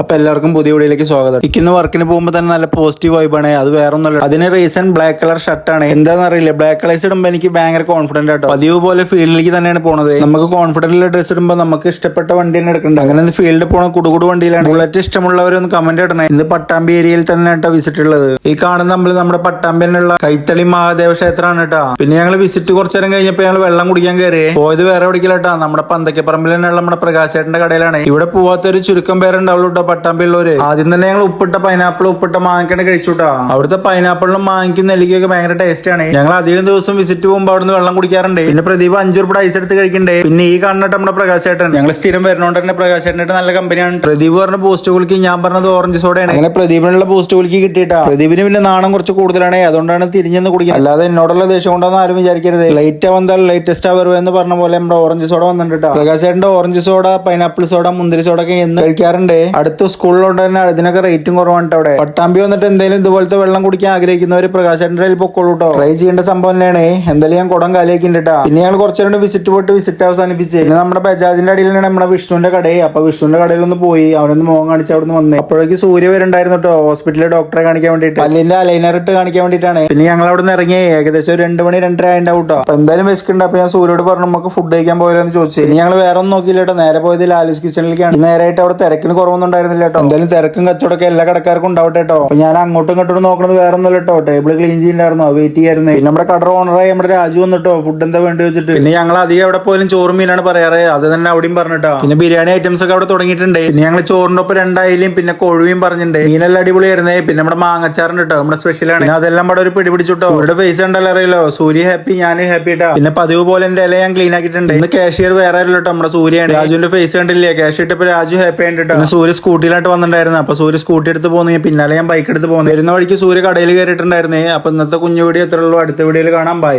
അപ്പൊ എല്ലാവർക്കും പുതിയ വീഡിയോയിലേക്ക് സ്വാഗതം. ഇന്ന് വർക്കിന് പോകുമ്പോൾ തന്നെ നല്ല പോസിറ്റീവ് വൈബാണ്. അത് വേറെ ഒന്നുമല്ല, അതിന് റീസൺ ബ്ലാക്ക് കളർ ഷർട്ടാണ്. എന്താണെന്ന് അറിയില്ല, ബ്ലാക്ക് കളേഴ്സ് ഇടുമ്പോൾ എനിക്ക് ഭയങ്കര കോൺഫിഡന്റ് ആട്ടോ. പതിവ് പോലെ ഫീൽഡിലേക്ക് തന്നെയാണ് പോണത്. നമുക്ക് കോൺഫിഡന്റ് ഡ്രസ് ഇടുമ്പോൾ നമുക്ക് ഇഷ്ടപ്പെട്ട വണ്ടി തന്നെ എടുക്കണ്ട. അങ്ങനെ ഫീൽഡിൽ പോണ കുടുകുടു വണ്ടിയിലാണ്. ബുള്ളറ്റ് ഇഷ്ടമുള്ളവരൊന്ന് കമന്റ് ഇടണേ. ഇന്ന് പട്ടാമ്പി ഏരിയയിൽ തന്നെ കേട്ടോ വിസിറ്റ് ഉള്ളത്. ഈ കാണുന്ന നമ്മൾ നമ്മുടെ പട്ടാമ്പിയിലുള്ള കൈത്തളി മഹാദേവ ക്ഷേത്രമാണ് കേട്ടോ. പിന്നെ ഞങ്ങൾ വിസിറ്റ് കുറച്ചു നേരം കഴിഞ്ഞപ്പോൾ ഞങ്ങൾ വെള്ളം കുടിക്കാൻ കയറി. പോയത് വേറെ എവിടേക്കില്ലാട്ടാ, നമ്മുടെ പന്തക്കപ്പറമ്പിൽ തന്നെയുള്ള നമ്മുടെ പ്രകാശേട്ടന്റെ കടയിലാണ്. ഇവിടെ പോവാത്തൊരു ചുരുക്കം പേരുണ്ടാവുള്ളൂ കേട്ടോ പട്ടാമ്പിയുള്ളവര്. ആദ്യം തന്നെ ഞങ്ങൾ ഉപ്പിട്ട പൈനാപ്പിൾ ഉപ്പിട്ട മാങ്ങക്കാണ് കഴിച്ചുട്ടാ. അവിടുത്തെ പൈനാപ്പിളിനും മാങ്ങയ്ക്കും നെല്ലിക്കൊക്കെ ഭയങ്കര ടേസ്റ്റ് ആണ്. ഞങ്ങൾ അധികം ദിവസം വിസിറ്റ് പോകുമ്പോൾ അവിടുന്ന് വെള്ളം കുടിക്കാറുണ്ട്. പിന്നെ പ്രദീപ് 5 രൂപ ഐസ് എടുത്ത് കഴിക്കണ്ടേ. പിന്നെ ഈ കാണുന്നിട്ട് നമ്മുടെ പ്രകാശേട്ടൻ, ഞങ്ങൾ സ്ഥിരം വരുന്നോണ്ട് തന്നെ പ്രകാശേട്ടനായിട്ട് നല്ല കമ്പനിയാണ്. പ്രദീപ് പറഞ്ഞ ബൂസ്റ്റ് കുലിക്ക്, ഞാൻ പറഞ്ഞത് ഓറഞ്ച് സോഡയാണ്. അങ്ങനെ പ്രദീപിനുള്ള ബൂസ്റ്റ് കുലിക്ക് കിട്ടിയിട്ടാ. പ്രദീപിന് പിന്നെ നാണം കുറച്ച് കൂടുതലാണ്, അതുകൊണ്ടാണ് തിരിഞ്ഞെന്ന് കുടിക്കുന്നത്. അല്ലാതെ എന്നോടുള്ള ദേശം കൊണ്ടാന്ന് ആരും വിചാരിക്കരുത്. ലൈറ്റ് വന്നാൽ ലേറ്റസ്റ്റ് വരുക എന്ന് പറഞ്ഞ പോലെ നമ്മുടെ ഓറഞ്ച് സോഡ വന്നിട്ടാ. പ്രകാശേട്ടന്റെ ഓറഞ്ച് സോഡ, പൈനാപ്പിൾ സോഡ, മുന്തിരി സോഡ ഒക്കെ എന്ന് കഴിക്കാറുണ്ട്. അടുത്ത സ്കൂളിലോട്ട് തന്നെ അതിനൊക്കെ റേറ്റും കുറവാണ് അവിടെ. പട്ടാമ്പി വന്നിട്ട് എന്തെങ്കിലും ഇതുപോലത്തെ വെള്ളം കുടിക്കാൻ ആഗ്രഹിക്കുന്നവര് പ്രകാശേട്ടന്റെ കയ്യിൽ പൊക്കോളൂ കേട്ടോ. ട്രൈ ചെയ്യേണ്ട സംഭവം തന്നെയാണ്. എന്തായാലും ഞാൻ കുടം കാലിയാക്കിട്ടാ. പിന്നെ ഞങ്ങൾ കുറച്ചുകൂടെ വിസിറ്റ് പോയിട്ട് വിസിറ്റ് അവസാനിപ്പിച്ച് പിന്നെ നമ്മുടെ ബജാജിന്റെ അടിയിലാണ് നമ്മുടെ വിഷ്ണുവിന്റെ കടയെ. അപ്പൊ വിഷ്ണുവിന്റെ കടയിൽ ഒന്ന് പോയി അവനൊന്ന് മോൻ കാണിച്ച് അവിടെ നിന്ന് വന്നേ. അപ്പോഴേക്ക് സൂര്യ വരുന്നുണ്ടായിരുന്നു കേട്ടോ, ഹോസ്പിറ്റലിലെ ഡോക്ടറെ കാണിക്കാൻ വേണ്ടിട്ട്, പല്ലിന്റെ അലൈനർ ഇട്ട് കാണിക്കാൻ വേണ്ടിട്ടാണ്. പിന്നെ ഞങ്ങൾ അവിടെ നിന്ന് ഇറങ്ങി ഏകദേശം ഒരു 2 മണി 2:30 ആയിണ്ടാവും കേട്ടോ. അപ്പൊ എന്തായാലും വിശക്കുണ്ട്. അപ്പൊ ഞാൻ സൂര്യോട് പറഞ്ഞു നമുക്ക് ഫുഡ് കഴിക്കാൻ പോയാലെന്ന് ചോദിച്ചു. ഇനി ഞങ്ങൾ വേറെ ഒന്നും നോക്കിയില്ല കേട്ടോ, നേരെ പോയത് ലാലൂസ് കിച്ചണിലേക്കാണ്. നേരായിട്ട് അവിടെ തിരക്കിന് കുറവൊന്നും ഉണ്ടായിരുന്നില്ല കേട്ടോ. എന്തായാലും തിരക്കും കച്ചവടമൊക്കെ എല്ലാ കടക്കാർക്കും ഉണ്ടാവട്ടെ കേട്ടോ. അപ്പൊ ഞാൻ അങ്ങോട്ടും ഇങ്ങോട്ടും നോക്കുന്നത് വേറെ ഒന്നുമില്ല കേട്ടോ, ടേബിൾ ക്ലീൻ ചെയ്യുന്നുണ്ടായിരുന്നു, വെയിറ്റ് ചെയ്യായിരുന്നു. പിന്നെ നമ്മുടെ കട ഓണറായി നമ്മുടെ രാജു വന്നിട്ടോ ഫുഡ് എന്താ വേണ്ടി വെച്ചിട്ട്. പിന്നെ ഞങ്ങൾ അധികം എവിടെ പോയാലും ചോറും മീനാണ് പറയാറ്, അത് തന്നെ അവിടെയും പറഞ്ഞിട്ടോ. പിന്നെ ബിരിയാണി ഐറ്റംസ് ഒക്കെ അവിടെ തുടങ്ങിയിട്ടുണ്ട്. പിന്നെ ഞങ്ങൾ ചോറിന്റെ ഒപ്പം 2 അയിലും പിന്നെ കൊഴുവിയും പറഞ്ഞിട്ടുണ്ട്. മീനെല്ലാം അടിപൊളിയായിരുന്നേ. പിന്നെ നമ്മുടെ മാങ്ങച്ചാറുണ്ട് കേട്ടോ, നമ്മുടെ സ്പെഷ്യലാണ്. അതെല്ലാം അവിടെ ഒരു പിടി പിടിച്ചിട്ടോ. ഇവിടെ ഫേസ് ഉണ്ടല്ലോ അറിയല്ലോ, സൂര്യ ഹാപ്പി, ഞാനും ഹാപ്പി കേട്ടോ. പിന്നെ പതിവ് പോലെ എന്റെ ഇല ഞാൻ ക്ലീൻ ആക്കിയിട്ടുണ്ട്. ഇന്ന് കാഷ്യർ വേറെ ആരല്ലോ കേട്ടോ, നമ്മുടെ സൂര്യാണ്. രാജുവിന്റെ ഫേസ് കണ്ടില്ലേ, കാഷ്യർ ഇട്ടപ്പോ രാജു ഹാപ്പി ആയിട്ട് കേട്ടോ. സൂര്യ സ്കൂട്ടിയിലായിട്ട് വന്നിട്ടുണ്ടായിരുന്നു. അപ്പൊ സൂര്യ സ്കൂട്ടി എടുത്ത് പോകുന്നു, പിന്നാലെ ഞാൻ ബൈക്ക് എടുത്ത് പോകുന്നു. വരുന്ന വഴിക്ക് സൂര്യ കടയിൽ കയറിയിട്ടുണ്ടായിരുന്നേ. അപ്പൊ ഇന്നത്തെ കുഞ്ഞു വീഡിയോ എത്ര ഉള്ളൂ, അടുത്ത വീഡിയോയിൽ കാണാം. ബൈ.